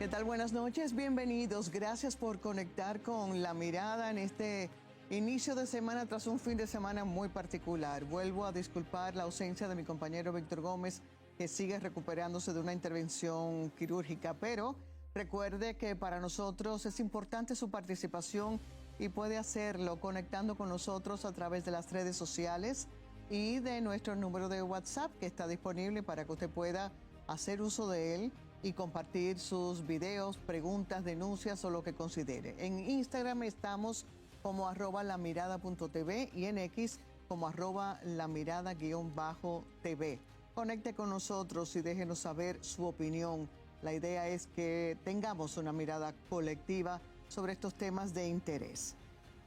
¿Qué tal? Buenas noches, bienvenidos. Gracias por conectar con La Mirada en este inicio de semana tras un fin de semana muy particular. Vuelvo a disculpar la ausencia de mi compañero Víctor Gómez, que sigue recuperándose de una intervención quirúrgica, pero recuerde que para nosotros es importante su participación y puede hacerlo conectando con nosotros a través de las redes sociales y de nuestro número de WhatsApp, que está disponible para que usted pueda hacer uso de él y compartir sus videos, preguntas, denuncias o lo que considere. En Instagram estamos como @lamirada.tv y en X como @lamirada_tv. Conecte con nosotros y déjenos saber su opinión. La idea es que tengamos una mirada colectiva sobre estos temas de interés.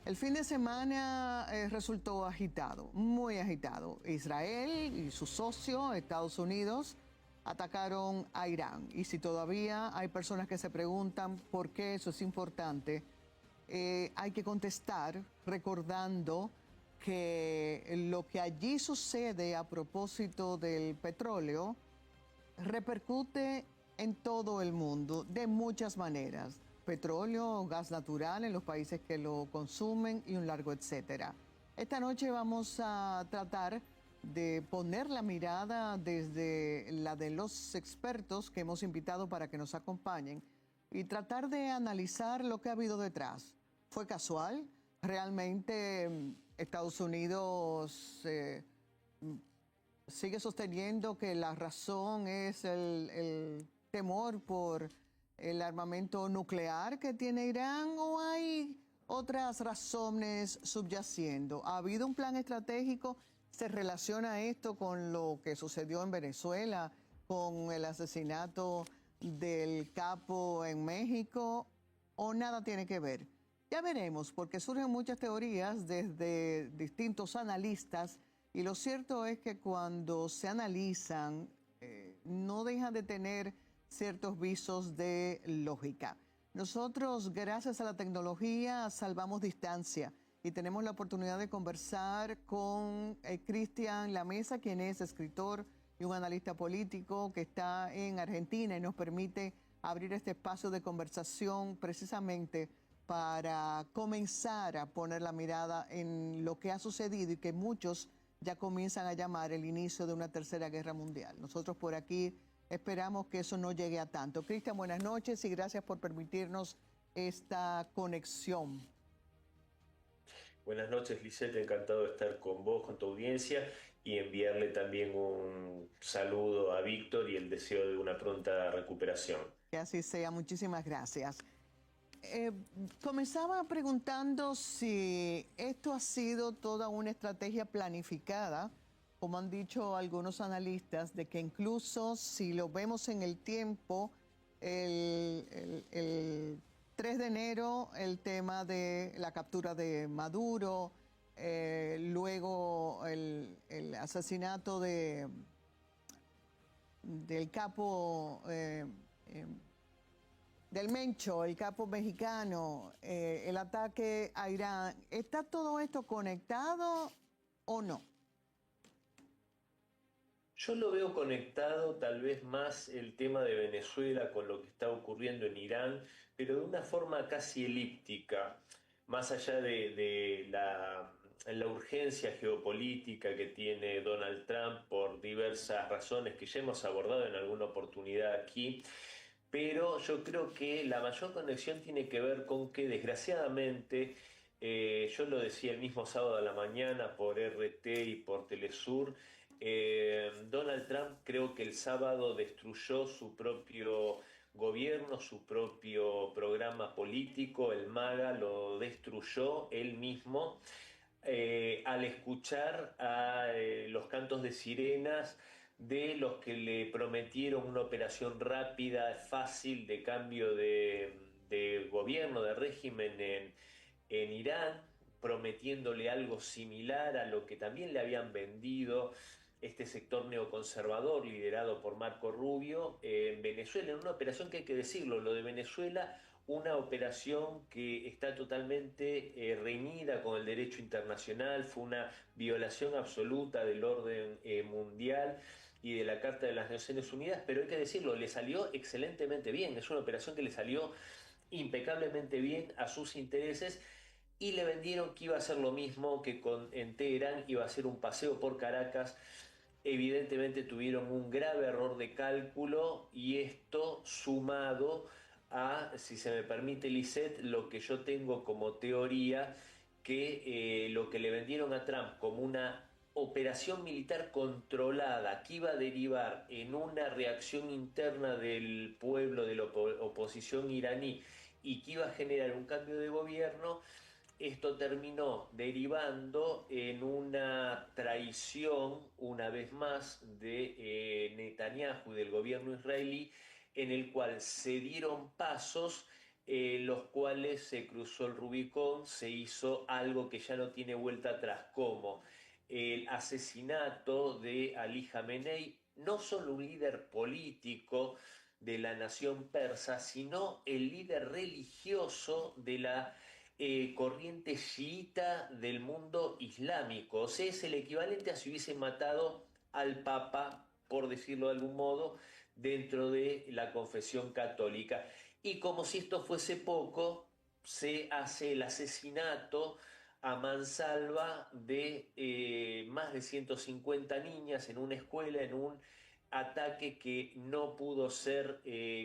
El fin de semana resultó agitado, muy agitado. Israel y su socio, Estados Unidos, atacaron a Irán. Y si todavía hay personas que se preguntan por qué eso es importante, hay que contestar recordando que lo que allí sucede a propósito del petróleo repercute en todo el mundo de muchas maneras. Petróleo, gas natural en los países que lo consumen y un largo etcétera. Esta noche vamos a tratar de poner la mirada desde la de los expertos que hemos invitado para que nos acompañen y tratar de analizar lo que ha habido detrás. ¿Fue casual? ¿Realmente Estados Unidos sigue sosteniendo que la razón es el temor por el armamento nuclear que tiene Irán o hay otras razones subyaciendo? ¿Ha habido un plan estratégico? ¿Se relaciona esto con lo que sucedió en Venezuela, con el asesinato del capo en México o nada tiene que ver? Ya veremos, porque surgen muchas teorías desde distintos analistas y lo cierto es que cuando se analizan no dejan de tener ciertos visos de lógica. Nosotros, gracias a la tecnología, salvamos distancia y tenemos la oportunidad de conversar con Cristian Lamesa, quien es escritor y un analista político que está en Argentina y nos permite abrir este espacio de conversación precisamente para comenzar a poner la mirada en lo que ha sucedido y que muchos ya comienzan a llamar el inicio de una tercera guerra mundial. Nosotros por aquí esperamos que eso no llegue a tanto. Cristian, buenas noches y gracias por permitirnos esta conexión. Buenas noches, Lisette, encantado de estar con vos, con tu audiencia y enviarle también un saludo a Víctor y el deseo de una pronta recuperación. Que así sea, muchísimas gracias. Comenzaba preguntando si esto ha sido toda una estrategia planificada, como han dicho algunos analistas, de que incluso si lo vemos en el tiempo, el 3 de enero, el tema de la captura de Maduro, luego el asesinato del capo del Mencho, el capo mexicano, el ataque a Irán. ¿Está todo esto conectado o no? Yo lo veo conectado tal vez más el tema de Venezuela con lo que está ocurriendo en Irán, pero de una forma casi elíptica, más allá de la urgencia geopolítica que tiene Donald Trump por diversas razones que ya hemos abordado en alguna oportunidad aquí. Pero yo creo que la mayor conexión tiene que ver con que desgraciadamente, yo lo decía el mismo sábado a la mañana por RT y por Telesur, Donald Trump creo que el sábado destruyó su propio gobierno, su propio programa político, el MAGA lo destruyó él mismo al escuchar a los cantos de sirenas de los que le prometieron una operación rápida, fácil de cambio de gobierno, de régimen en Irán, prometiéndole algo similar a lo que también le habían vendido este sector neoconservador liderado por Marco Rubio en Venezuela, en una operación que hay que decirlo, lo de Venezuela, una operación que está totalmente reñida con el derecho internacional, fue una violación absoluta del orden mundial y de la Carta de las Naciones Unidas, pero hay que decirlo, le salió excelentemente bien, es una operación que le salió impecablemente bien a sus intereses y le vendieron que iba a ser lo mismo que en Teherán, iba a ser un paseo por Caracas. Evidentemente tuvieron un grave error de cálculo y esto sumado a, si se me permite, Lisette, lo que yo tengo como teoría, que lo que le vendieron a Trump como una operación militar controlada que iba a derivar en una reacción interna del pueblo de la oposición iraní y que iba a generar un cambio de gobierno, esto terminó derivando en una traición, una vez más, de Netanyahu y del gobierno israelí, en el cual se dieron pasos, los cuales se cruzó el Rubicón, se hizo algo que ya no tiene vuelta atrás, como el asesinato de Ali Khamenei, no solo un líder político de la nación persa, sino el líder religioso de la corriente chiita del mundo islámico. O sea, es el equivalente a si hubiesen matado al Papa, por decirlo de algún modo, dentro de la confesión católica. Y como si esto fuese poco, se hace el asesinato a mansalva de más de 150 niñas en una escuela, en un ataque que no pudo ser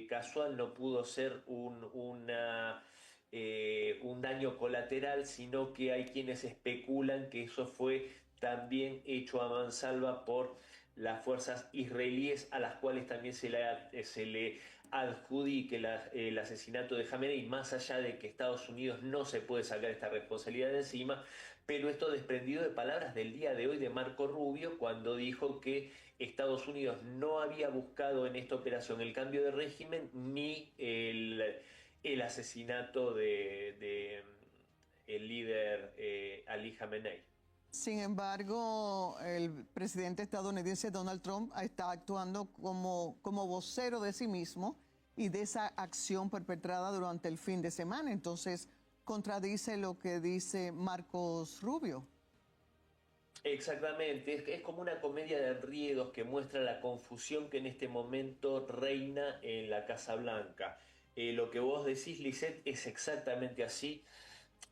casual, no pudo ser un daño colateral, sino que hay quienes especulan que eso fue también hecho a mansalva por las fuerzas israelíes, a las cuales también se le adjudique el asesinato de Khamenei, más allá de que Estados Unidos no se puede sacar esta responsabilidad de encima, pero esto desprendido de palabras del día de hoy de Marco Rubio, cuando dijo que Estados Unidos no había buscado en esta operación el cambio de régimen ni el asesinato de el líder Ali Khamenei. Sin embargo, el presidente estadounidense Donald Trump está actuando como vocero de sí mismo y de esa acción perpetrada durante el fin de semana. Entonces, contradice lo que dice Marcos Rubio. Exactamente, es como una comedia de enriedos que muestra la confusión que en este momento reina en la Casa Blanca. Lo que vos decís, Lisette, es exactamente así.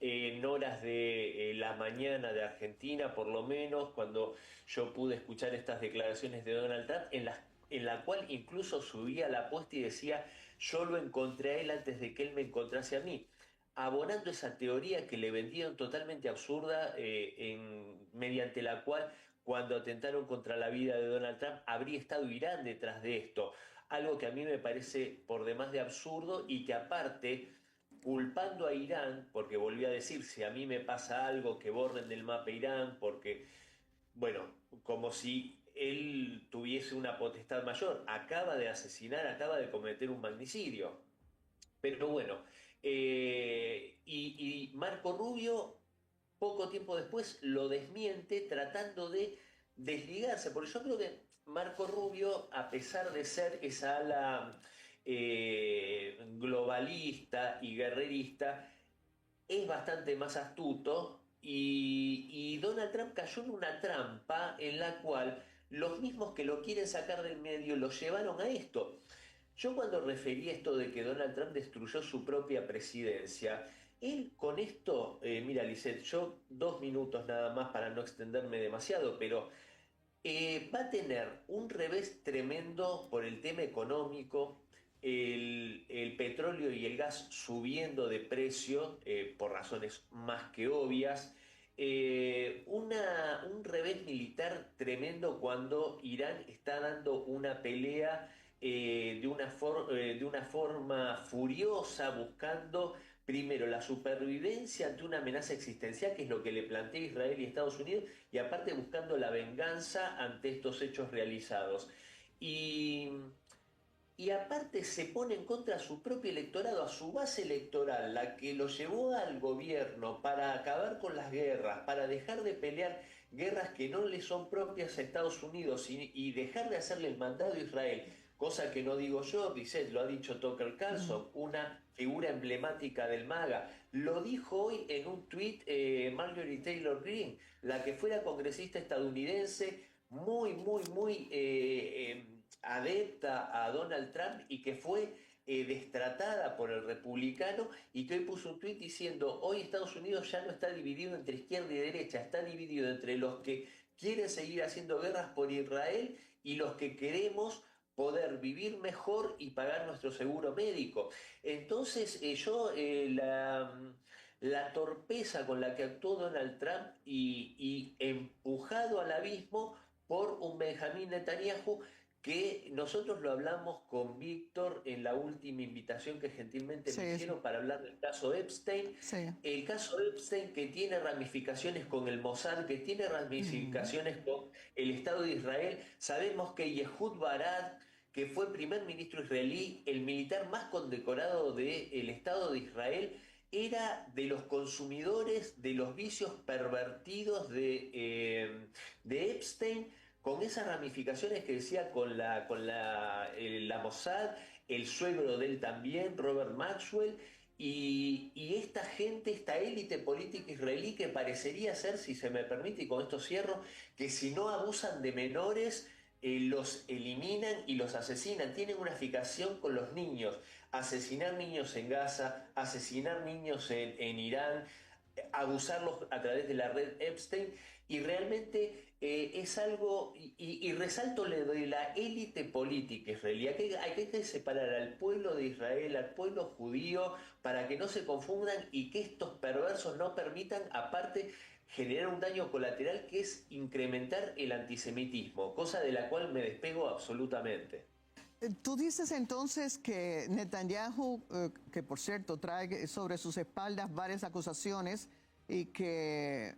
En horas de la mañana de Argentina, por lo menos, cuando yo pude escuchar estas declaraciones de Donald Trump, en la cual incluso subía la apuesta y decía, yo lo encontré a él antes de que él me encontrase a mí, abonando esa teoría que le vendieron totalmente absurda, mediante la cual cuando atentaron contra la vida de Donald Trump habría estado Irán detrás de esto, algo que a mí me parece por demás de absurdo y que aparte culpando a Irán, porque volví a decir, si a mí me pasa algo, que borren del mapa Irán, porque, bueno, como si él tuviese una potestad mayor, acaba de asesinar, acaba de cometer un magnicidio. Pero bueno, y Marco Rubio poco tiempo después lo desmiente tratando de desligarse, porque yo creo que Marco Rubio, a pesar de ser esa ala globalista y guerrerista, es bastante más astuto y Donald Trump cayó en una trampa en la cual los mismos que lo quieren sacar del medio lo llevaron a esto. Yo cuando referí esto de que Donald Trump destruyó su propia presidencia, él con esto, mira Lisette, yo 2 minutos nada más para no extenderme demasiado, pero va a tener un revés tremendo por el tema económico, el petróleo y el gas subiendo de precio por razones más que obvias, un revés militar tremendo cuando Irán está dando una pelea de una forma furiosa, buscando primero la supervivencia ante una amenaza existencial, que es lo que le plantea Israel y Estados Unidos, y aparte buscando la venganza ante estos hechos realizados. Y, y aparte se pone en contra a su propio electorado, a su base electoral, la que lo llevó al gobierno para acabar con las guerras, para dejar de pelear guerras que no le son propias a Estados Unidos y dejar de hacerle el mandado a Israel, cosa que no digo yo, dice, lo ha dicho Tucker Carlson, una figura emblemática del MAGA. Lo dijo hoy en un tuit Marjorie Taylor Greene, la que fuera congresista estadounidense, muy adepta a Donald Trump y que fue destratada por el republicano y que hoy puso un tuit diciendo, hoy Estados Unidos ya no está dividido entre izquierda y derecha, está dividido entre los que quieren seguir haciendo guerras por Israel y los que queremos poder vivir mejor y pagar nuestro seguro médico. Entonces, la torpeza con la que actuó Donald Trump y empujado al abismo por un Benjamín Netanyahu que nosotros lo hablamos con Víctor en la última invitación que gentilmente me Sí, hicieron para hablar del caso Epstein. sí. El caso Epstein que tiene ramificaciones con el Mossad, que tiene Ujú. ramificaciones con el Estado de Israel. Sabemos que Yehud Barak, que fue primer ministro israelí, el militar más condecorado del Estado de Israel, era de los consumidores de los vicios pervertidos de Epstein, con esas ramificaciones que decía la Mossad, el suegro de él también, Robert Maxwell, y esta gente, esta élite política israelí que parecería ser, si se me permite, y con esto cierro, que si no abusan de menores, los eliminan y los asesinan. Tienen una fijación con los niños. Asesinar niños en Gaza, asesinar niños en Irán, abusarlos a través de la red Epstein y realmente es algo, y resalto lo de la élite política israelí, hay que separar al pueblo de Israel, al pueblo judío, para que no se confundan y que estos perversos no permitan, aparte, generar un daño colateral que es incrementar el antisemitismo, cosa de la cual me despego absolutamente. Tú dices entonces que Netanyahu, que por cierto trae sobre sus espaldas varias acusaciones y que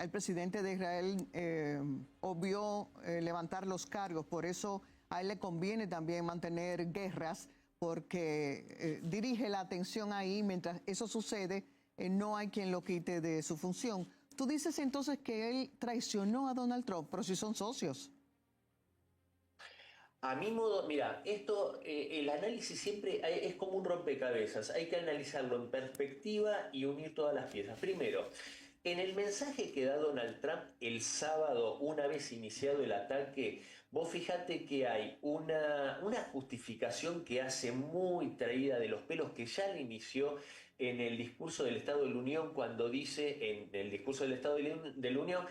el presidente de Israel obvió levantar los cargos, por eso a él le conviene también mantener guerras porque dirige la atención ahí, mientras eso sucede, no hay quien lo quite de su función. Tú dices entonces que él traicionó a Donald Trump, pero si son socios. A mi modo, mira, esto, el análisis siempre es como un rompecabezas, hay que analizarlo en perspectiva y unir todas las piezas. Primero, en el mensaje que da Donald Trump el sábado, una vez iniciado el ataque, vos fijate que hay una justificación que hace muy traída de los pelos, que ya le inició en el discurso del Estado de la Unión, cuando dice, en el discurso del Estado de la Unión,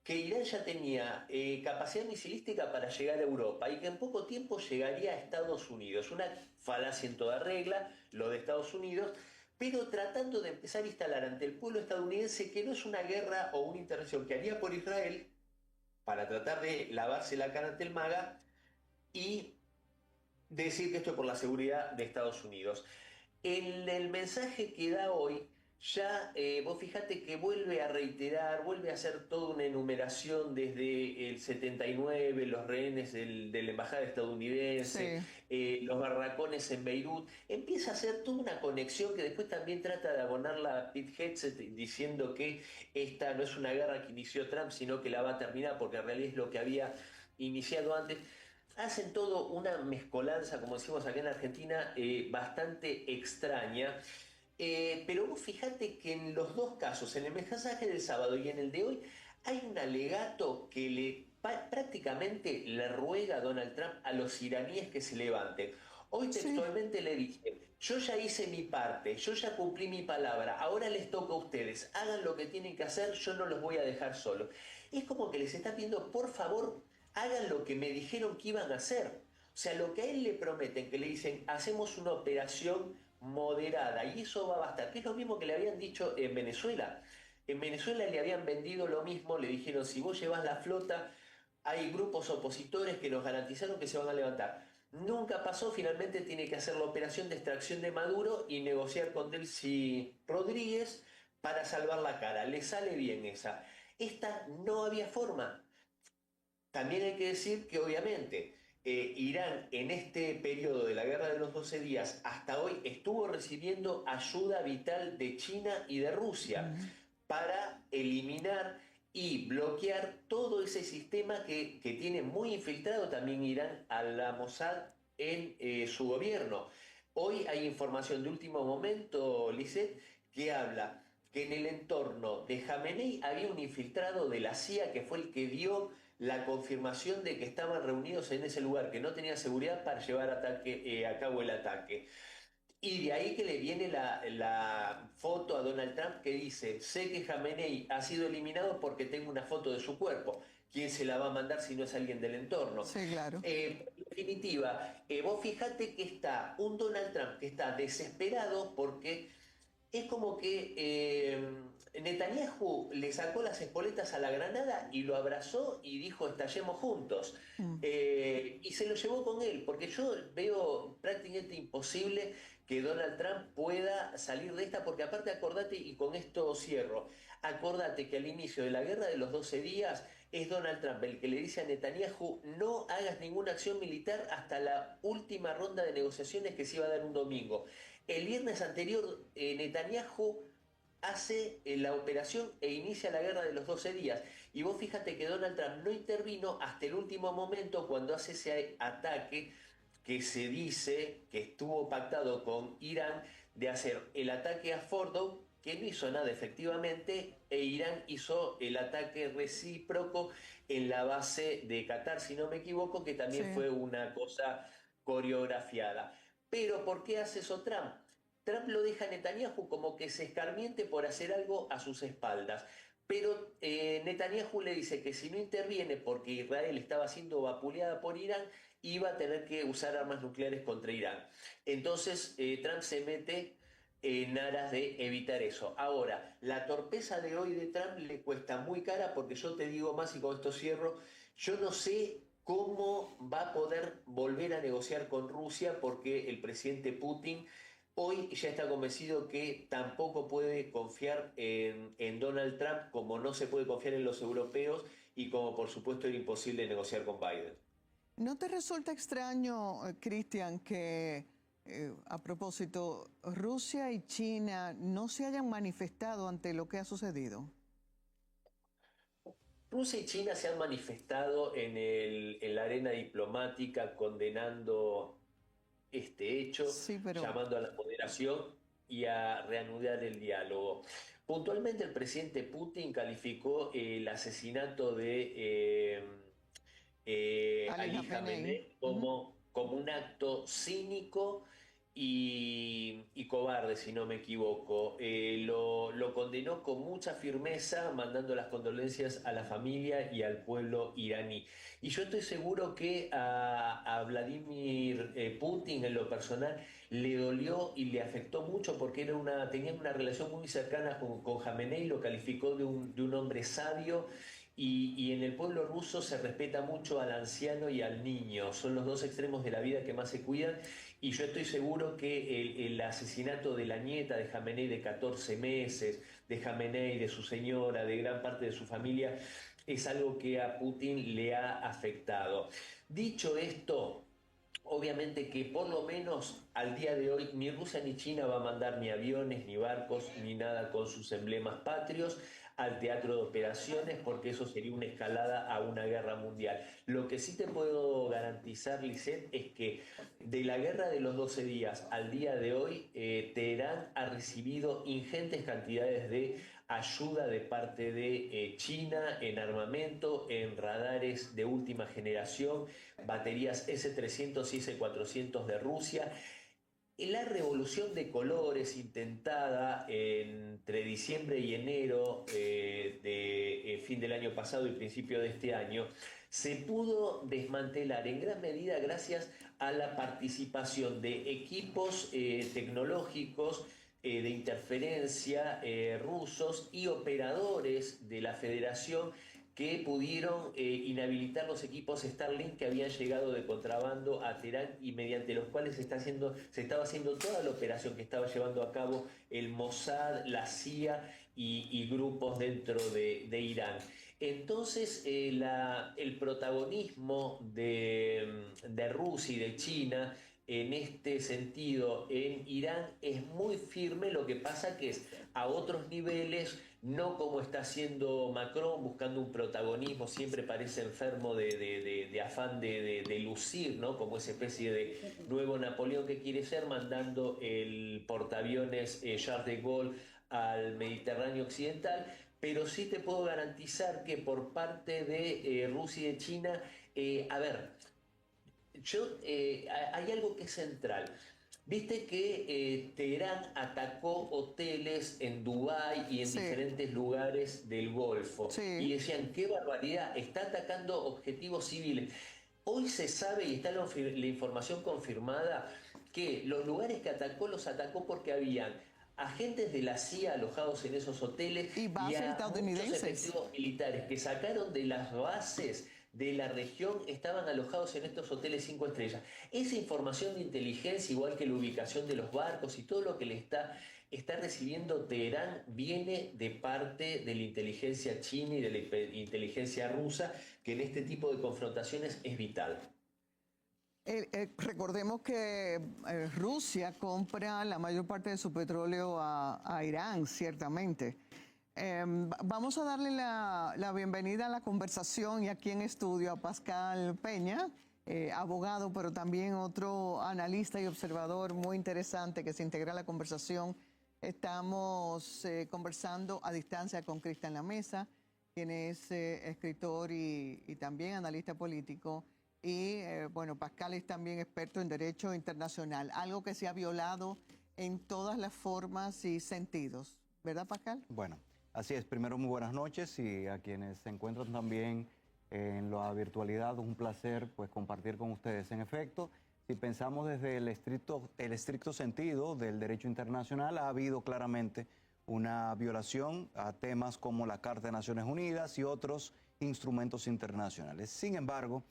que Irán ya tenía capacidad misilística para llegar a Europa y que en poco tiempo llegaría a Estados Unidos. Una falacia en toda regla, lo de Estados Unidos, pero tratando de empezar a instalar ante el pueblo estadounidense que no es una guerra o una intervención que haría por Israel para tratar de lavarse la cara ante el MAGA y decir que esto es por la seguridad de Estados Unidos. En el mensaje que da hoy, ya vos fijate que vuelve a reiterar, vuelve a hacer toda una enumeración desde el 79, los rehenes de la embajada estadounidense, Sí. los barracones en Beirut, empieza a hacer toda una conexión que después también trata de abonarla a Pete Hegseth diciendo que esta no es una guerra que inició Trump, sino que la va a terminar porque en realidad es lo que había iniciado antes. Hacen todo una mezcolanza, como decimos acá en Argentina, bastante extraña. Pero vos fijate que en los dos casos, en el mensaje del sábado y en el de hoy, hay un alegato que prácticamente le ruega a Donald Trump a los iraníes que se levanten. Hoy Sí. textualmente le dice, yo ya hice mi parte, yo ya cumplí mi palabra, ahora les toca a ustedes, hagan lo que tienen que hacer, yo no los voy a dejar solos. Es como que les está pidiendo, por favor, hagan lo que me dijeron que iban a hacer. O sea, lo que a él le prometen, que le dicen, hacemos una operación moderada y eso va a bastar, que es lo mismo que le habían dicho en Venezuela. En Venezuela le habían vendido lo mismo, le dijeron, si vos llevas la flota, hay grupos opositores que nos garantizaron que se van a levantar. Nunca pasó, finalmente tiene que hacer la operación de extracción de Maduro y negociar con Delcy Rodríguez para salvar la cara. Le sale bien esa. Esta no había forma. También hay que decir que obviamente Irán en este periodo de la Guerra de los 12 días hasta hoy estuvo recibiendo ayuda vital de China y de Rusia Mm. para eliminar y bloquear todo ese sistema que tiene muy infiltrado también Irán a la Mossad en su gobierno. Hoy hay información de último momento, Lisset, que habla que en el entorno de Jamenei había un infiltrado de la CIA que fue el que dio la confirmación de que estaban reunidos en ese lugar, que no tenía seguridad para llevar a cabo el ataque. Y de ahí que le viene la foto a Donald Trump que dice, sé que Jamenei ha sido eliminado porque tengo una foto de su cuerpo. ¿Quién se la va a mandar si no es alguien del entorno? Sí, claro. En definitiva, vos fijate que está un Donald Trump que está desesperado porque es como que Netanyahu le sacó las espoletas a la granada y lo abrazó y dijo estallemos juntos. Mm. Y se lo llevó con él, porque yo veo prácticamente imposible que Donald Trump pueda salir de esta, porque aparte acordate, y con esto cierro, acordate que al inicio de la guerra de los 12 días es Donald Trump el que le dice a Netanyahu no hagas ninguna acción militar hasta la última ronda de negociaciones que se iba a dar un domingo. El viernes anterior, Netanyahu hace la operación e inicia la guerra de los 12 días. Y vos fíjate que Donald Trump no intervino hasta el último momento cuando hace ese ataque que se dice que estuvo pactado con Irán de hacer el ataque a Fordow, que no hizo nada efectivamente, e Irán hizo el ataque recíproco en la base de Qatar, si no me equivoco, que Sí. también fue una cosa coreografiada. Pero ¿por qué hace eso Trump? Trump lo deja a Netanyahu como que se escarmiente por hacer algo a sus espaldas. Pero Netanyahu le dice que si no interviene porque Israel estaba siendo vapuleada por Irán, iba a tener que usar armas nucleares contra Irán. Entonces Trump se mete en aras de evitar eso. Ahora, la torpeza de hoy de Trump le cuesta muy cara porque yo te digo más y con esto cierro, yo no sé cómo va a poder volver a negociar con Rusia porque el presidente Putin hoy ya está convencido que tampoco puede confiar en Donald Trump como no se puede confiar en los europeos y como por supuesto era imposible negociar con Biden. ¿No te resulta extraño, Cristian, que a propósito, Rusia y China no se hayan manifestado ante lo que ha sucedido? Rusia y China se han manifestado en la arena diplomática condenando este hecho, Sí, pero llamando a la moderación y a reanudar el diálogo. Puntualmente el presidente Putin calificó el asesinato de Ali Ali Khamenei. Khamenei Ujú. como un acto cínico y cobarde, si no me equivoco. Lo condenó con mucha firmeza, mandando las condolencias a la familia y al pueblo iraní. Y yo estoy seguro que a Vladimir Putin, en lo personal, le dolió y le afectó mucho porque tenía una relación muy cercana con Khamenei, lo calificó de un hombre sabio y en el pueblo ruso se respeta mucho al anciano y al niño, son los dos extremos de la vida que más se cuidan y yo estoy seguro que el asesinato de la nieta de Jamenei de 14 meses, de Jamenei, de su señora, de gran parte de su familia, es algo que a Putin le ha afectado. Dicho esto, obviamente que por lo menos al día de hoy ni Rusia ni China va a mandar ni aviones, ni barcos, ni nada con sus emblemas patrios al teatro de operaciones porque eso sería una escalada a una guerra mundial. Lo que sí te puedo garantizar, Lisette, es que de la guerra de los 12 días al día de hoy, Teherán ha recibido ingentes cantidades de ayuda de parte de China en armamento, en radares de última generación, baterías S-300 y S-400 de Rusia. La revolución de colores intentada entre diciembre y enero de fin del año pasado y principio de este año se pudo desmantelar en gran medida gracias a la participación de equipos tecnológicos de interferencia rusos y operadores de la federación que pudieron inhabilitar los equipos Starlink que habían llegado de contrabando a Teherán y mediante los cuales se estaba haciendo toda la operación que estaba llevando a cabo el Mossad, la CIA y grupos dentro de Irán. Entonces, el protagonismo de Rusia y de China en este sentido en Irán es muy firme, lo que pasa que es a otros niveles, no como está haciendo Macron, buscando un protagonismo, siempre parece enfermo de afán de lucir, ¿no? Como esa especie de nuevo Napoleón que quiere ser, mandando el portaaviones Charles de Gaulle al Mediterráneo Occidental, pero sí te puedo garantizar que por parte de Rusia y de China, a ver, hay algo que es central. Viste que Teherán atacó hoteles en Dubái y en Sí, diferentes lugares del Golfo sí. y decían, qué barbaridad, está atacando objetivos civiles. Hoy se sabe y está la información confirmada que los lugares que atacó los atacó porque habían agentes de la CIA alojados en esos hoteles Y y bases a muchos estadounidenses. efectivos militares que sacaron de las bases de la región estaban alojados en estos hoteles 5 estrellas. Esa información de inteligencia, igual que la ubicación de los barcos y todo lo que está recibiendo Teherán, viene de parte de la inteligencia china y de la inteligencia rusa, que en este tipo de confrontaciones es vital. Recordemos que Rusia compra la mayor parte de su petróleo a Irán, ciertamente. Vamos a darle la bienvenida a la conversación y aquí en estudio a Pascal Peña, abogado, pero también otro analista y observador muy interesante que se integra a la conversación. Estamos conversando a distancia con Cristian La Mesa, quien es escritor y también analista político. Y bueno, Pascal es también experto en derecho internacional, algo que se ha violado en todas las formas y sentidos. ¿Verdad, Pascal? Bueno, así es. Primero, muy buenas noches y a quienes se encuentran también en la virtualidad, un placer pues compartir con ustedes. En efecto, si pensamos desde el estricto sentido del derecho internacional, ha habido claramente una violación a temas como la Carta de Naciones Unidas y otros instrumentos internacionales. Sin embargo,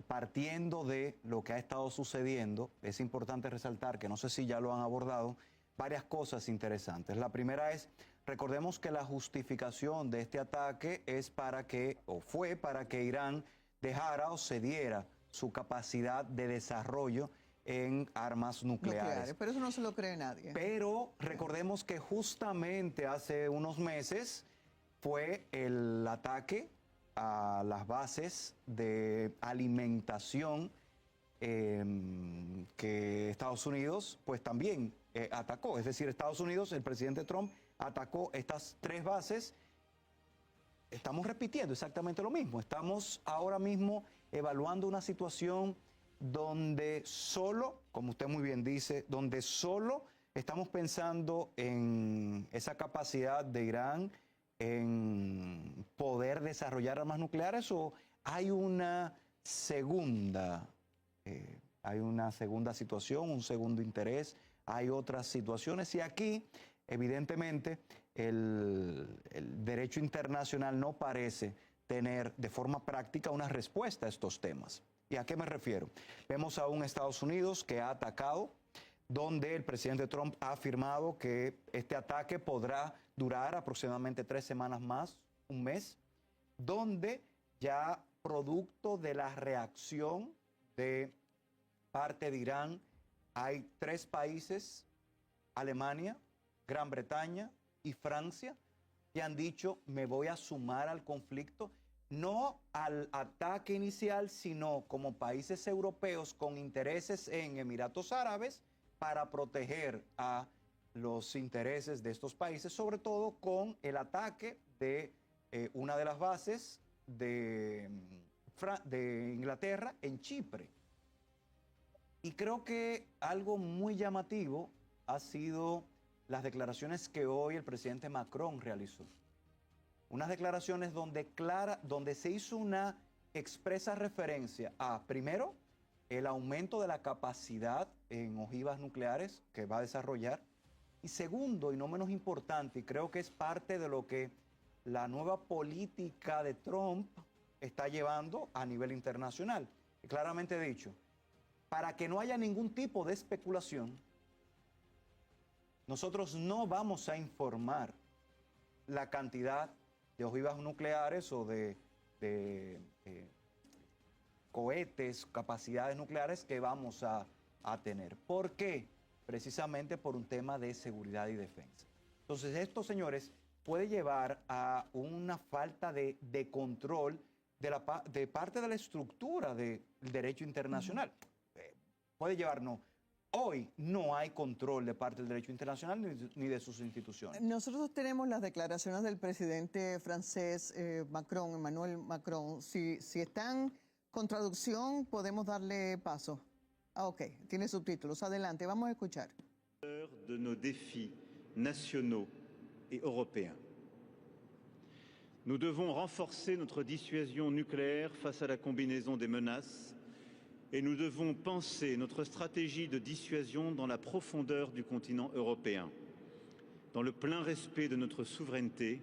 partiendo de lo que ha estado sucediendo, es importante resaltar que no sé si ya lo han abordado, varias cosas interesantes. La primera es, recordemos que la justificación de este ataque es fue para que Irán dejara o cediera su capacidad de desarrollo en armas nucleares. Pero eso no se lo cree nadie. Pero recordemos que justamente hace unos meses fue el ataque a las bases de alimentación que Estados Unidos pues también atacó. Es decir, Estados Unidos, el presidente Trump atacó estas 3 bases. Estamos repitiendo exactamente lo mismo. Estamos ahora mismo evaluando una situación donde solo, como usted muy bien dice, donde solo estamos pensando en esa capacidad de Irán en poder desarrollar armas nucleares, o hay una segunda situación, un segundo interés, hay otras situaciones, y aquí evidentemente el derecho internacional no parece tener de forma práctica una respuesta a estos temas. ¿Y a qué me refiero? Vemos a un Estados Unidos que ha atacado, donde el presidente Trump ha afirmado que este ataque podrá durar aproximadamente 3 semanas más, un mes, donde ya producto de la reacción de parte de Irán, hay 3 países, Alemania, Gran Bretaña y Francia, que han dicho, me voy a sumar al conflicto, no al ataque inicial, sino como países europeos con intereses en Emiratos Árabes para proteger a los intereses de estos países, sobre todo con el ataque de una de las bases de Inglaterra en Chipre. Y creo que algo muy llamativo ha sido las declaraciones que hoy el presidente Macron realizó. Unas declaraciones donde se hizo una expresa referencia a, primero, el aumento de la capacidad en ojivas nucleares que va a desarrollar, y segundo, y no menos importante, y creo que es parte de lo que la nueva política de Trump está llevando a nivel internacional. Y claramente dicho, para que no haya ningún tipo de especulación, nosotros no vamos a informar la cantidad de ojivas nucleares o de cohetes, capacidades nucleares que vamos a tener. ¿Por qué? Precisamente por un tema de seguridad y defensa. Entonces, esto, señores, puede llevar a una falta de control de parte de la estructura del derecho internacional. Puede llevarnos Hoy no hay control de parte del derecho internacional ni de sus instituciones. Nosotros tenemos las declaraciones del presidente francés Macron, Emmanuel Macron. Si están con traducción, podemos darle paso. Ok, tiene subtítulos. Adelante, vamos a escuchar. De nos défis nationaux et européens. Nous devons renforcer notre dissuasion nucléaire face à la combinaison des menaces et nous devons penser notre stratégie de dissuasion dans la profondeur du continent européen, dans le plein respect de notre souveraineté,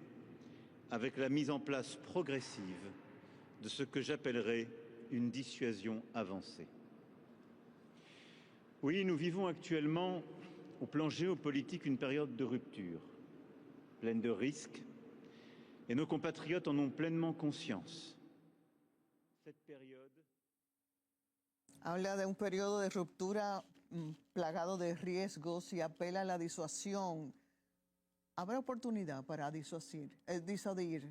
avec la mise en place progressive de ce que j'appellerais une dissuasion avancée. Oui, nous vivons actuellement au plan géopolitique une période de rupture, pleine de risques, et nos compatriotes en ont pleinement conscience. Cette période... Habla de un periodo de ruptura plagado de riesgos y apela a la disuasión. ¿Habrá oportunidad para disuadir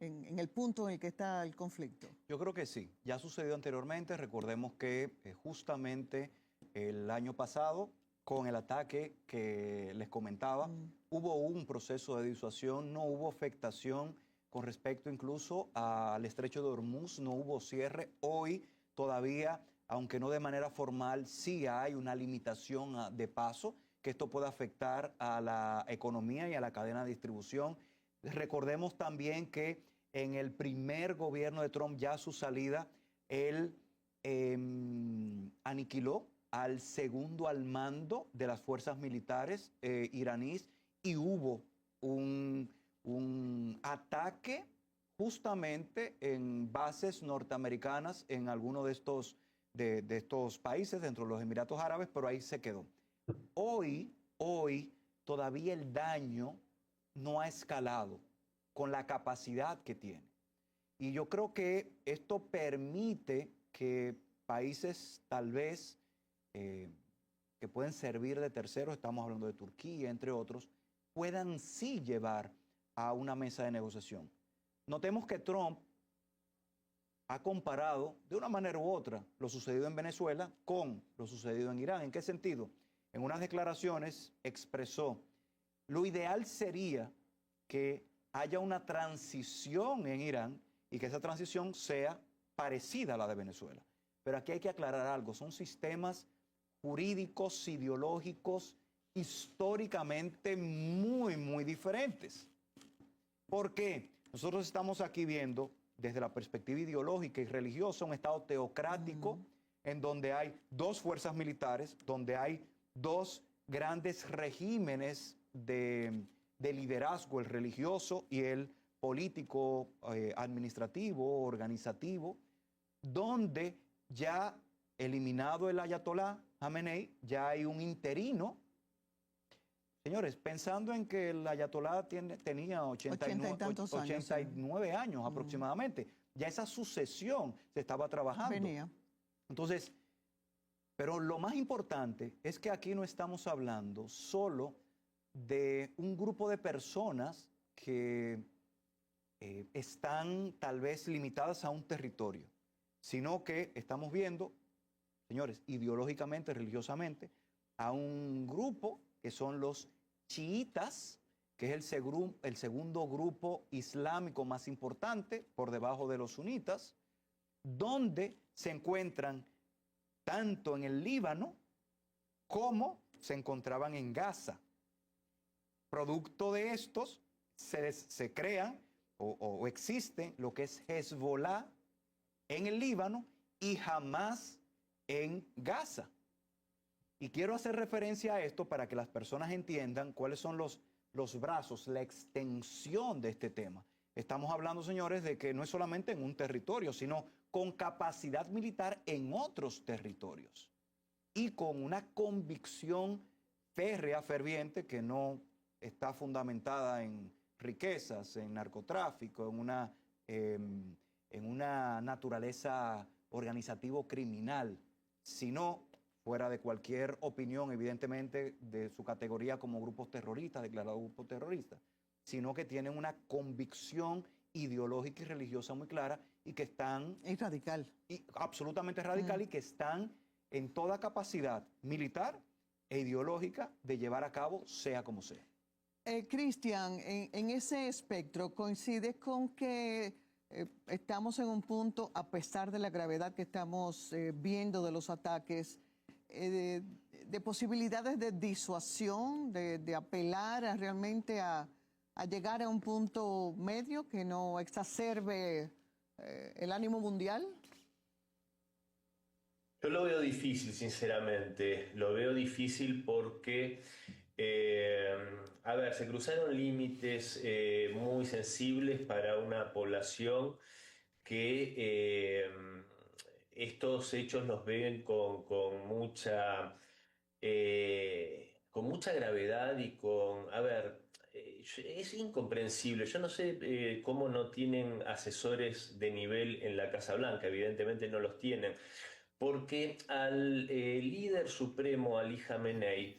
en el punto en el que está el conflicto? Yo creo que sí. Ya sucedió anteriormente. Recordemos que justamente el año pasado, con el ataque que les comentaba, hubo un proceso de disuasión, no hubo afectación con respecto incluso al estrecho de Hormuz, no hubo cierre. Hoy todavía, aunque no de manera formal, sí hay una limitación de paso, que esto puede afectar a la economía y a la cadena de distribución. Recordemos también que en el primer gobierno de Trump, ya a su salida, él aniquiló al segundo al mando de las fuerzas militares iraníes y hubo un ataque justamente en bases norteamericanas en alguno de estos países, dentro de los Emiratos Árabes, pero ahí se quedó. Hoy todavía el daño no ha escalado con la capacidad que tiene. Y yo creo que esto permite que países tal vez que pueden servir de terceros, estamos hablando de Turquía, entre otros, puedan sí llevar a una mesa de negociación. Notemos que Trump ha comparado de una manera u otra lo sucedido en Venezuela con lo sucedido en Irán. ¿En qué sentido? En unas declaraciones expresó, lo ideal sería que haya una transición en Irán y que esa transición sea parecida a la de Venezuela. Pero aquí hay que aclarar algo, son sistemas jurídicos, ideológicos, históricamente muy, muy diferentes. ¿Por qué? Nosotros estamos aquí viendo desde la perspectiva ideológica y religiosa un Estado teocrático en donde hay dos fuerzas militares, donde hay dos grandes regímenes de liderazgo, el religioso y el político, administrativo, organizativo, donde ya eliminado el ayatolá Jamenei, ya hay un interino. Señores, pensando en que el ayatolá tenía 89 años aproximadamente, ya esa sucesión se estaba trabajando. Venía. Entonces, pero lo más importante es que aquí no estamos hablando solo de un grupo de personas que están tal vez limitadas a un territorio, sino que estamos viendo, señores, ideológicamente, religiosamente, a un grupo que son los chiitas, que es el segundo grupo islámico más importante por debajo de los sunitas, donde se encuentran tanto en el Líbano como se encontraban en Gaza. Producto de estos se crean o existen lo que es Hezbollah en el Líbano y Hamas en Gaza. Y quiero hacer referencia a esto para que las personas entiendan cuáles son los brazos, la extensión de este tema. Estamos hablando, señores, de que no es solamente en un territorio, sino con capacidad militar en otros territorios y con una convicción férrea, ferviente, que no está fundamentada en riquezas, en narcotráfico, en una naturaleza organizativo-criminal, sino fuera de cualquier opinión, evidentemente, de su categoría como grupos terroristas, declarados grupos terroristas, sino que tienen una convicción ideológica y religiosa muy clara y que están... Es radical. Absolutamente radical y que están en toda capacidad militar e ideológica de llevar a cabo, sea como sea. Cristian, en ese espectro, ¿coincides con que estamos en un punto, a pesar de la gravedad que estamos viendo de los ataques, de posibilidades de disuasión, de apelar realmente a llegar a un punto medio que no exacerbe el ánimo mundial? Yo lo veo difícil, sinceramente. Lo veo difícil porque, a ver, se cruzaron límites muy sensibles para una población que estos hechos los ven con mucha gravedad y con, a ver, es incomprensible. Yo no sé cómo no tienen asesores de nivel en la Casa Blanca, evidentemente no los tienen, porque al líder supremo, Ali Khamenei,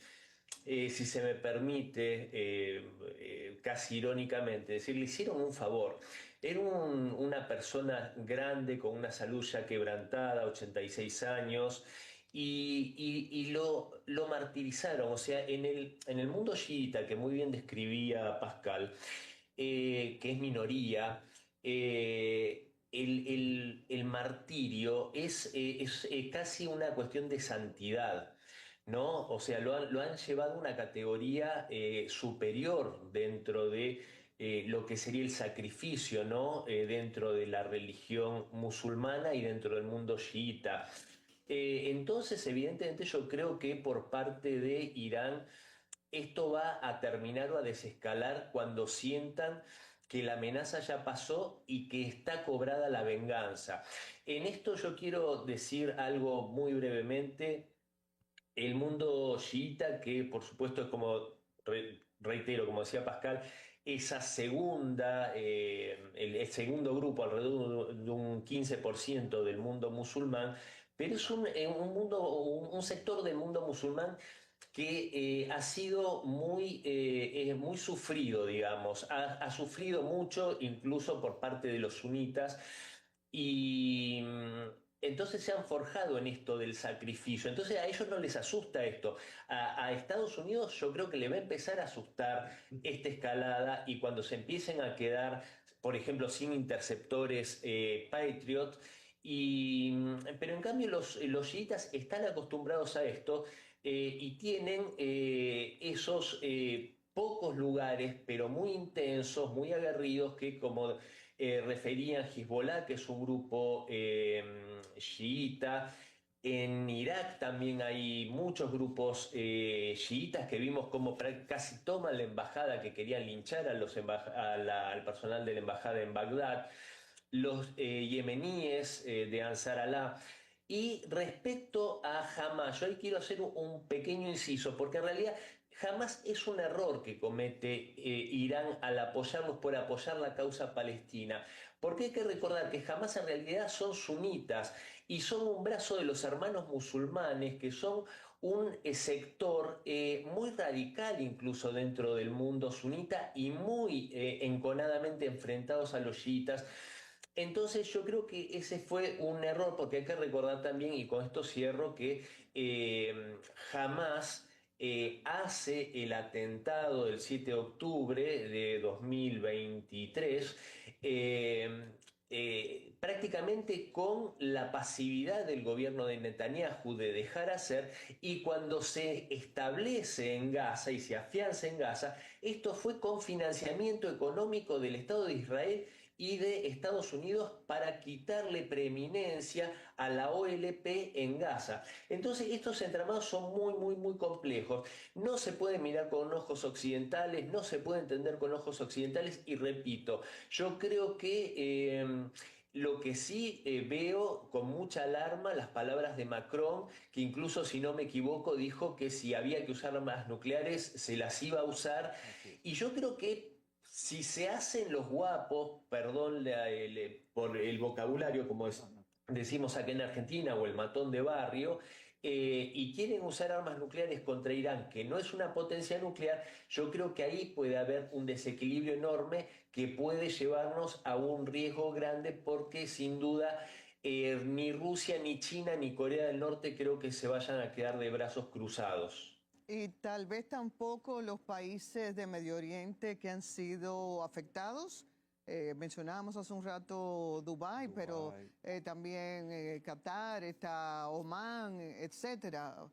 si se me permite, casi irónicamente, decir, le hicieron un favor. Era una persona grande con una salud ya quebrantada, 86 años, y lo martirizaron. O sea, en el mundo chiita, que muy bien describía Pascal, que es minoría, el martirio es casi una cuestión de santidad. ¿No? O sea, lo han llevado a una categoría superior dentro de lo que sería el sacrificio, ¿no? Dentro de la religión musulmana y dentro del mundo chiita. Entonces, evidentemente, yo creo que por parte de Irán esto va a terminar o a desescalar cuando sientan que la amenaza ya pasó y que está cobrada la venganza. En esto yo quiero decir algo muy brevemente. El mundo chiita, que por supuesto es como, reitero, como decía Pascal, esa segunda, el segundo grupo, alrededor de un 15% del mundo musulmán, pero es un mundo, un sector del mundo musulmán que ha sido muy sufrido, digamos, ha sufrido mucho incluso por parte de los sunitas y entonces se han forjado en esto del sacrificio. Entonces a ellos no les asusta esto. A Estados Unidos yo creo que le va a empezar a asustar esta escalada y cuando se empiecen a quedar, por ejemplo, sin interceptores Patriot, pero en cambio los chiitas están acostumbrados a esto y tienen esos pocos lugares, pero muy intensos, muy aguerridos, que como referían Hezbollah, que es un grupo chiita. En Irak también hay muchos grupos chiitas que vimos como casi toman la embajada, que querían linchar al personal de la embajada en Bagdad. Los yemeníes de Ansar Allah. Y respecto a Hamas, yo ahí quiero hacer un pequeño inciso, porque en realidad Hamas es un error que comete Irán al apoyarlos por apoyar la causa palestina. Porque hay que recordar que Hamas en realidad son sunitas y son un brazo de los hermanos musulmanes, que son un sector muy radical incluso dentro del mundo sunita y muy enconadamente enfrentados a los chiitas. Entonces yo creo que ese fue un error, porque hay que recordar también, y con esto cierro, que Hamas hace el atentado del 7 de octubre de 2023 prácticamente con la pasividad del gobierno de Netanyahu de dejar hacer, y cuando se establece en Gaza y se afianza en Gaza, esto fue con financiamiento económico del Estado de Israel y de Estados Unidos para quitarle preeminencia a la OLP en Gaza. Entonces estos entramados son muy complejos. No se puede mirar con ojos occidentales, no se puede entender con ojos occidentales y repito, yo creo que lo que sí veo con mucha alarma las palabras de Macron, que incluso si no me equivoco dijo que si había que usar armas nucleares se las iba a usar, y yo creo que si se hacen los guapos, perdón por el vocabulario, como decimos acá en Argentina, o el matón de barrio, y quieren usar armas nucleares contra Irán, que no es una potencia nuclear, yo creo que ahí puede haber un desequilibrio enorme que puede llevarnos a un riesgo grande, porque sin duda Ni Rusia, ni China, ni Corea del Norte creo que se vayan a quedar de brazos cruzados. Y tal vez tampoco los países de Medio Oriente que han sido afectados. Mencionábamos hace un rato Dubái, pero también Qatar, está Omán, etcétera.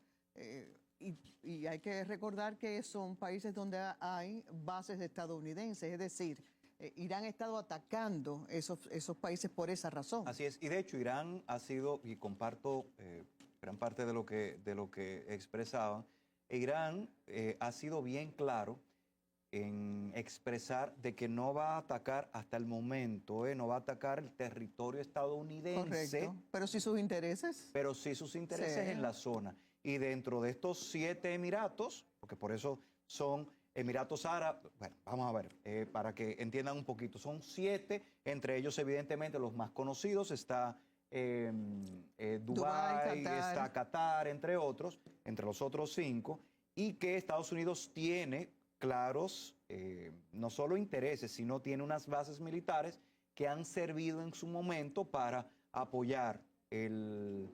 Y hay que recordar que son países donde hay bases estadounidenses, es decir, Irán ha estado atacando esos países por esa razón. Así es, y de hecho Irán ha sido, y comparto gran parte de lo que expresaban, Irán ha sido bien claro en expresar de que no va a atacar hasta el momento, no va a atacar el territorio estadounidense. Correcto, pero sí sus intereses. Pero sí sus intereses Sí. en la zona. Y dentro de estos 7 emiratos, porque por eso son Emiratos Árabes, bueno, vamos a ver, para que entiendan un poquito, son 7, entre ellos evidentemente los más conocidos, está Dubái, Qatar. está Qatar, entre otros, entre los otros 5, y que Estados Unidos tiene claros, no solo intereses, sino tiene unas bases militares que han servido en su momento para apoyar el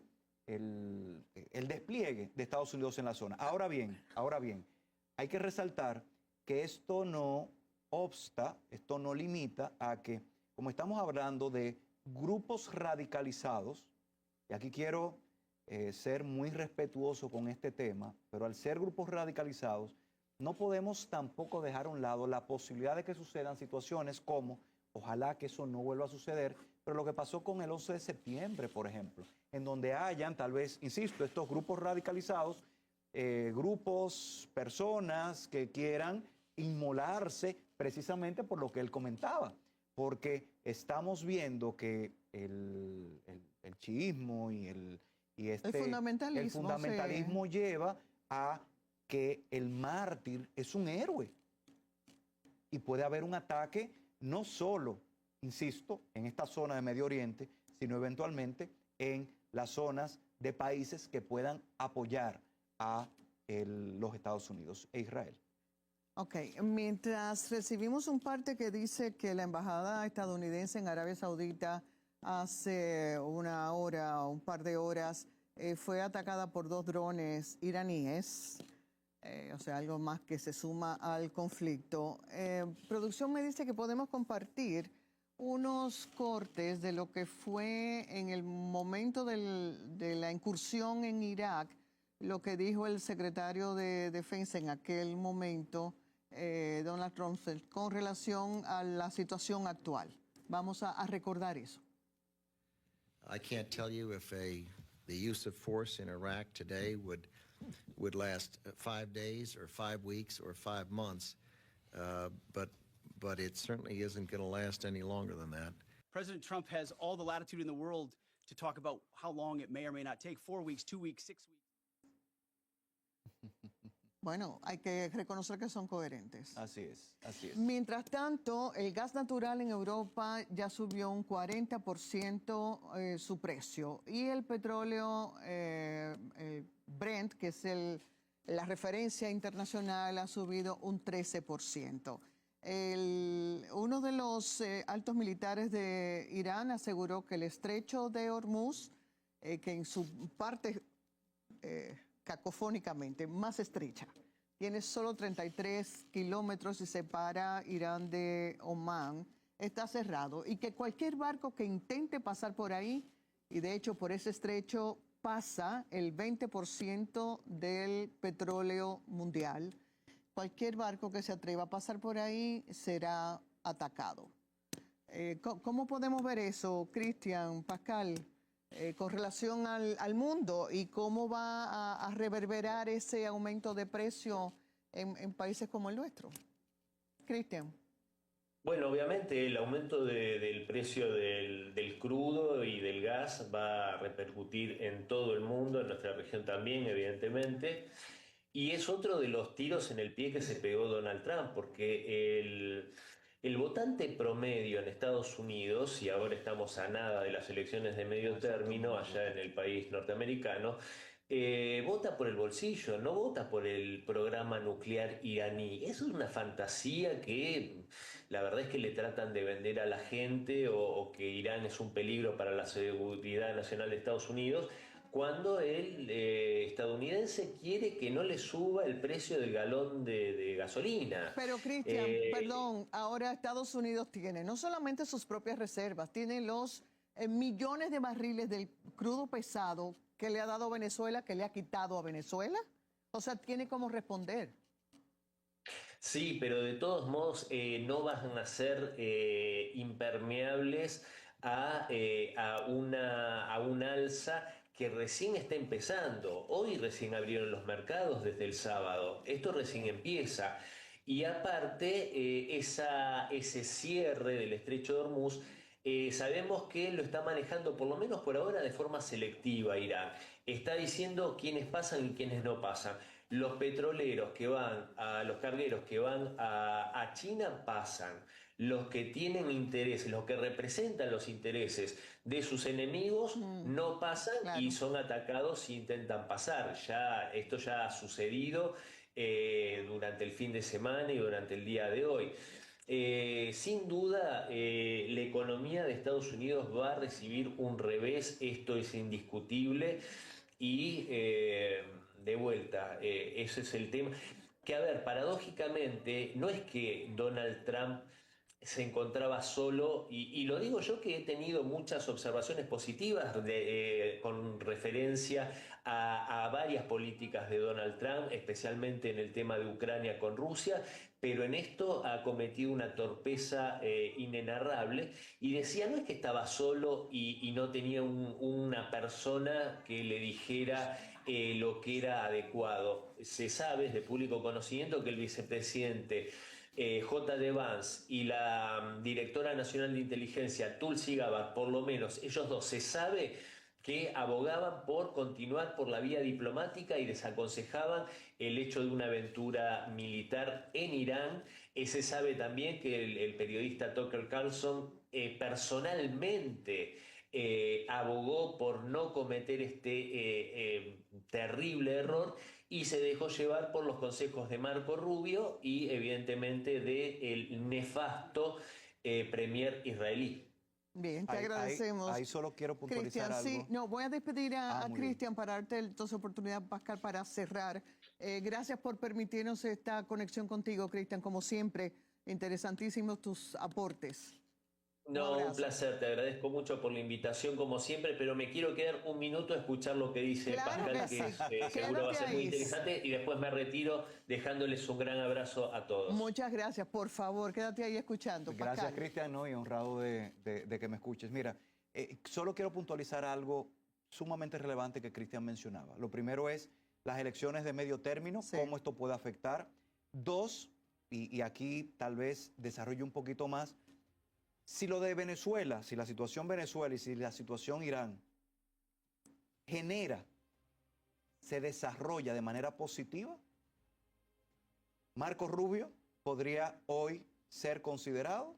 despliegue de Estados Unidos en la zona. Ahora bien, hay que resaltar que esto no obsta, esto no limita a que, como estamos hablando de grupos radicalizados, y aquí quiero ser muy respetuoso con este tema, pero al ser grupos radicalizados, no podemos tampoco dejar a un lado la posibilidad de que sucedan situaciones como, ojalá que eso no vuelva a suceder, pero lo que pasó con el 11 de septiembre, por ejemplo, en donde hayan, tal vez, insisto, estos grupos radicalizados, grupos, personas que quieran inmolarse precisamente por lo que él comentaba, porque estamos viendo que el chiismo y el fundamentalismo sí. lleva a que el mártir es un héroe y puede haber un ataque no solo, insisto, en esta zona de Medio Oriente, sino eventualmente en las zonas de países que puedan apoyar a los Estados Unidos e Israel. Ok, mientras recibimos un parte que dice que la embajada estadounidense en Arabia Saudita hace una hora o un par de horas fue atacada por 2 drones iraníes, o sea, algo más que se suma al conflicto. Producción me dice que podemos compartir unos cortes de lo que fue en el momento de la incursión en Irak, lo que dijo el secretario de Defensa en aquel momento, Donald Rumsfeld, con relación a la situación actual. Vamos a recordar eso. I can't tell you if the use of force in Iraq today would last 5 days or 5 weeks or 5 months, but it certainly isn't going to last any longer than that. President Trump has all the latitude in the world to talk about how long it may or may not take, 4 weeks, 2 weeks, 6 weeks. Bueno, hay que reconocer que son coherentes. Así es, así es. Mientras tanto, el gas natural en Europa ya subió un 40% su precio y el petróleo Brent, que es la referencia internacional, ha subido un 13%. Uno de los altos militares de Irán aseguró que el estrecho de Hormuz, que en su parte cacofónicamente más estrecha, tiene solo 33 kilómetros y separa Irán de Omán, está cerrado y que cualquier barco que intente pasar por ahí, y de hecho por ese estrecho pasa el 20% del petróleo mundial, cualquier barco que se atreva a pasar por ahí será atacado. ¿Cómo podemos ver eso, Cristian, Pascal? Con relación al mundo y cómo va a reverberar ese aumento de precio en países como el nuestro. Cristian. Bueno, obviamente el aumento del precio del crudo y del gas va a repercutir en todo el mundo, en nuestra región también, evidentemente. Y es otro de los tiros en el pie que se pegó Donald Trump, porque el votante promedio en Estados Unidos, y ahora estamos a nada de las elecciones de medio término allá en el país norteamericano, vota por el bolsillo, no vota por el programa nuclear iraní. Eso es una fantasía que la verdad es que le tratan de vender a la gente o que Irán es un peligro para la seguridad nacional de Estados Unidos, cuando el estadounidense quiere que no le suba el precio del galón de gasolina. Pero Cristian, Eh, perdón, ahora Estados Unidos tiene no solamente sus propias reservas, tiene los millones de barriles del crudo pesado que le ha dado Venezuela, que le ha quitado a Venezuela. O sea, tiene cómo responder. Sí, pero de todos modos no van a ser impermeables a un alza que recién está empezando. Hoy recién abrieron los mercados desde el sábado. Esto recién empieza. Y aparte, ese cierre del estrecho de Hormuz, sabemos que lo está manejando, por lo menos por ahora, de forma selectiva Irán. Está diciendo quiénes pasan y quiénes no pasan. Los petroleros que van los cargueros que van a China pasan. Los que tienen intereses, los que representan los intereses de sus enemigos no pasan Claro. y son atacados si intentan pasar. Esto ya ha sucedido durante el fin de semana y durante el día de hoy. Sin duda, la economía de Estados Unidos va a recibir un revés, esto es indiscutible, y de vuelta, ese es el tema. Que a ver, paradójicamente, no es que Donald Trump se encontraba solo, y lo digo yo que he tenido muchas observaciones positivas con referencia a varias políticas de Donald Trump, especialmente en el tema de Ucrania con Rusia, pero en esto ha cometido una torpeza inenarrable, y decía, no es que estaba solo y no tenía una persona que le dijera lo que era adecuado. Se sabe, es de público conocimiento, que el vicepresidente J.D. Vance y la directora nacional de inteligencia Tulsi Gabbard, por lo menos ellos dos, se sabe que abogaban por continuar por la vía diplomática y desaconsejaban el hecho de una aventura militar en Irán. Se sabe también que el periodista Tucker Carlson personalmente abogó por no cometer este terrible error, y se dejó llevar por los consejos de Marco Rubio y evidentemente del nefasto premier israelí. Bien, te Ahí- agradecemos. ahí solo quiero puntualizar Cristian, sí, algo. no, voy a despedir a Muy bien. Cristian para darte entonces oportunidad, Pascal, para cerrar. Gracias por permitirnos esta conexión contigo, Cristian, como siempre, interesantísimos tus aportes. No, un abrazo. placer, te agradezco mucho por la invitación como siempre, pero me quiero quedar un minuto a escuchar lo que dice Claro Pascal, que que sí. seguro va a Quédate ser muy ahí. interesante, y después me retiro dejándoles un gran abrazo a todos. Muchas gracias, por favor, quédate ahí escuchando. Gracias, Pascal. Cristian, ¿no? Y honrado de que me escuches. Mira, solo quiero puntualizar algo sumamente relevante que Cristian mencionaba. Lo primero es las elecciones de medio término, Sí. cómo esto puede afectar. Dos, y aquí tal vez desarrollo un poquito más, si lo de Venezuela, si la situación Venezuela y si la situación Irán se desarrolla de manera positiva, Marco Rubio podría hoy ser considerado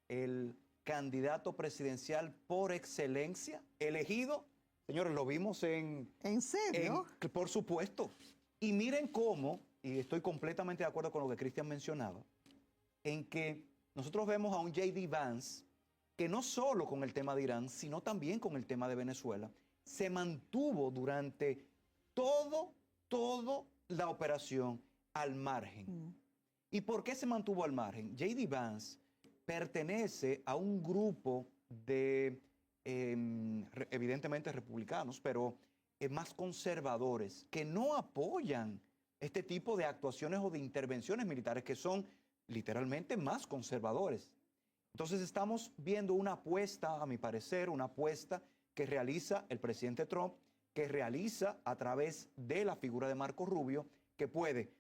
el candidato presidencial por excelencia, elegido, señores, lo vimos ¿En serio? por supuesto. Y miren cómo, y estoy completamente de acuerdo con lo que Cristian mencionaba, en que nosotros vemos a un J.D. Vance que no solo con el tema de Irán, sino también con el tema de Venezuela, se mantuvo durante toda la operación al margen. ¿Y por qué se mantuvo al margen? J.D. Vance pertenece a un grupo de, evidentemente, republicanos, pero más conservadores, que no apoyan este tipo de actuaciones o de intervenciones militares, que son literalmente más conservadores. Entonces estamos viendo una apuesta, a mi parecer, una apuesta que realiza el presidente Trump, que realiza a través de la figura de Marco Rubio, que puede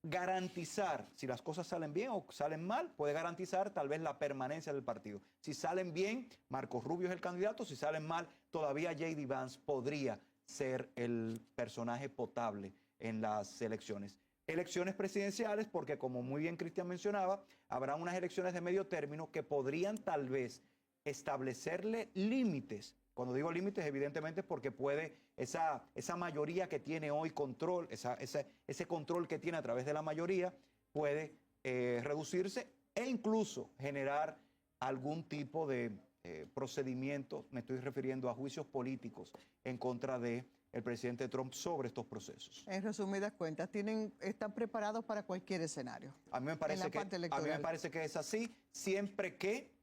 garantizar, si las cosas salen bien o salen mal, puede garantizar tal vez la permanencia del partido. Si salen bien, Marco Rubio es el candidato; si salen mal, todavía J.D. Vance podría ser el personaje potable en las elecciones. Elecciones presidenciales, porque como muy bien Cristian mencionaba, habrá unas elecciones de medio término que podrían tal vez establecerle límites Cuando digo límites, evidentemente es porque puede, esa mayoría que tiene hoy control, ese control que tiene a través de la mayoría, puede reducirse e incluso generar algún tipo de procedimiento, me estoy refiriendo a juicios políticos en contra de el presidente Trump sobre estos procesos. En resumidas cuentas, están preparados para cualquier escenario. A mí me parece, que es así, siempre que,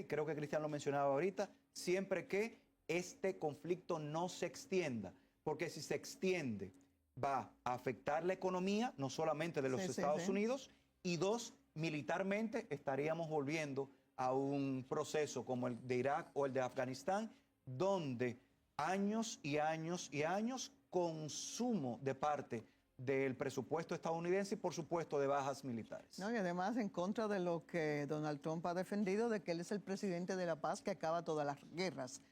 y creo que Cristian lo mencionaba ahorita, siempre que este conflicto no se extienda, porque si se extiende va a afectar la economía, no solamente de los Estados Unidos, y dos, militarmente estaríamos volviendo a un proceso como el de Irak o el de Afganistán, donde años y años y años consumo de parte del presupuesto estadounidense y por supuesto de bajas militares. No, y además en contra de lo que Donald Trump ha defendido, de que él es el presidente de la paz que acaba todas las guerras.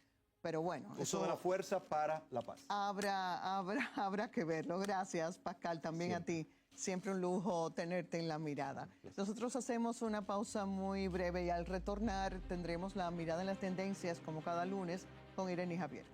Pero bueno, uso de la fuerza para la paz. Habrá que verlo. Gracias, Pascal, también a ti. Siempre un lujo tenerte en la mirada. Nosotros hacemos una pausa muy breve y al retornar tendremos la mirada en las tendencias como cada lunes con Irene y Javier.